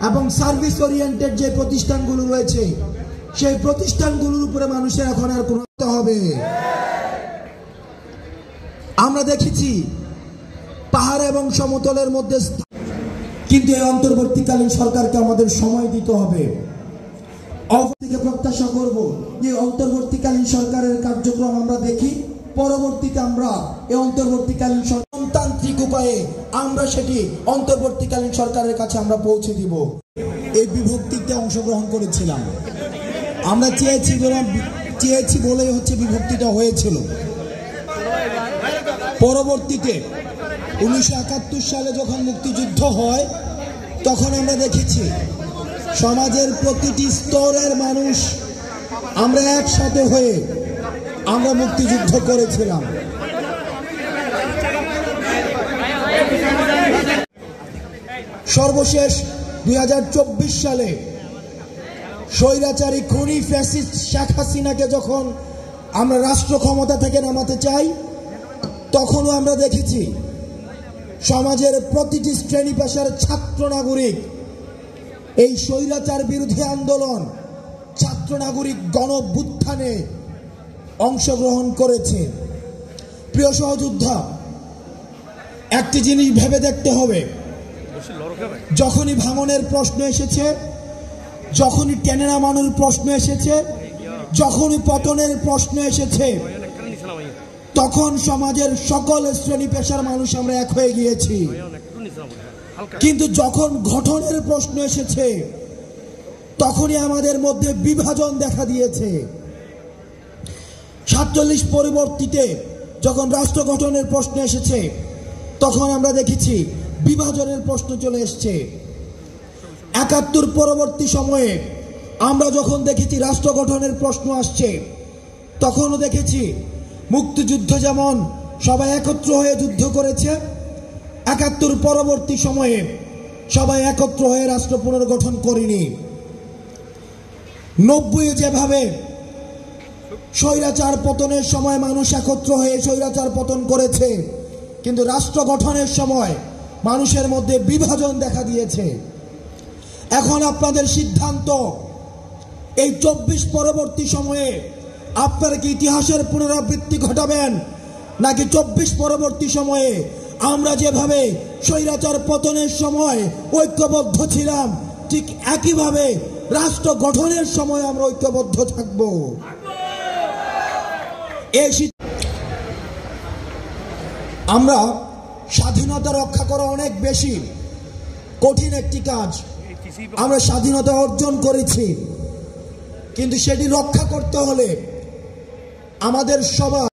এবং service oriented যে প্রতিষ্ঠানগুলো রয়েছে সেই প্রতিষ্ঠানগুলোর উপরে মানুষের এখন আর কোনো হবে। আমরা দেখেছি পাহাড় এবং সমতলের মধ্যে, কিন্তু এই অন্তর্বর্তীকালীন সরকারকে আমাদের সময় দিতে হবে। থেকে প্রত্যাশা করব যে অন্তর্বর্তীকালীন সরকারের কার্যক্রম আমরা দেখি, পরবর্তীতে আমরা এই অন্তর্বর্তীকালীন গণতান্ত্রিক উপায়ে আমরা সেটি অন্তর্বর্তীকালীন সরকারের কাছে আমরা পৌঁছে দিব। এই বিভক্তিতে অংশগ্রহণ করেছিলাম, আমরা চেয়েছি বলেই হচ্ছে বিভক্তিটা হয়েছিল। পরবর্তীতে 1971 সালে যখন মুক্তিযুদ্ধ হয় তখন আমরা দেখেছি সমাজের প্রতিটি স্তরের মানুষ আমরা একসাথে হয়ে আমরা মুক্তিযুদ্ধ করেছিলাম। সর্বশেষ 2024 সালে স্বৈরাচারী খুনি ফ্যাসিস্ট শেখ হাসিনাকে যখন আমরা রাষ্ট্র ক্ষমতা থেকে নামাতে চাই, তখনও আমরা দেখেছি সমাজের প্রতিটি শ্রেণী পেশার ছাত্র নাগরিক এই স্বৈরাচার বিরোধী আন্দোলন, ছাত্র নাগরিক গণঅভ্যুত্থানে অংশগ্রহণ করেছে। প্রিয় সহযোদ্ধা, একটি জিনিস ভেবে দেখতে হবে, যখনই ভাঙনের প্রশ্ন এসেছে, যখনই টেনে নামানোর প্রশ্ন এসেছে, যখনই পতনের প্রশ্ন এসেছে, তখন সমাজের সকল শ্রেণী পেশার মানুষ আমরা এক হয়ে গিয়েছি। কিন্তু যখন গঠনের প্রশ্ন এসেছে তখনই আমাদের মধ্যে বিভাজন দেখা দিয়েছে। 47 পরবর্তীতে যখন রাষ্ট্র গঠনের প্রশ্ন এসেছে তখন আমরা দেখেছি বিভাজনের প্রশ্ন চলে এসছে। 71 পরবর্তী সময়ে আমরা যখন দেখেছি রাষ্ট্র গঠনের প্রশ্ন আসছে, তখনও দেখেছি মুক্তিযুদ্ধ যেমন সবাই একত্র হয়ে যুদ্ধ করেছে, 71 পরবর্তী সময়ে সবাই একত্র হয়ে রাষ্ট্র পুনর্গঠন করেনি। 90 যেভাবে স্বৈরাচার পতনের সময় মানুষ একত্র হয়ে স্বৈরাচার পতন করেছে, কিন্তু রাষ্ট্র গঠনের সময় মানুষের মধ্যে বিভাজন দেখা দিয়েছে। এখন আপনাদের সিদ্ধান্ত, এই 24 পরবর্তী সময়ে আপনারা কি ইতিহাসের পুনরাবৃত্তি ঘটাবেন, নাকি 24 পরবর্তী সময়ে আমরা যেভাবে স্বৈরাচার পতনের সময় ঐক্যবদ্ধ ছিলাম ঠিক একইভাবে রাষ্ট্র গঠনের সময় আমরা ঐক্যবদ্ধ থাকব। আমরা স্বাধীনতা রক্ষা করা অনেক বেশি কঠিন একটি কাজ। আমরা স্বাধীনতা অর্জন করেছি, কিন্তু সেটি রক্ষা করতে হলে আমাদের সবার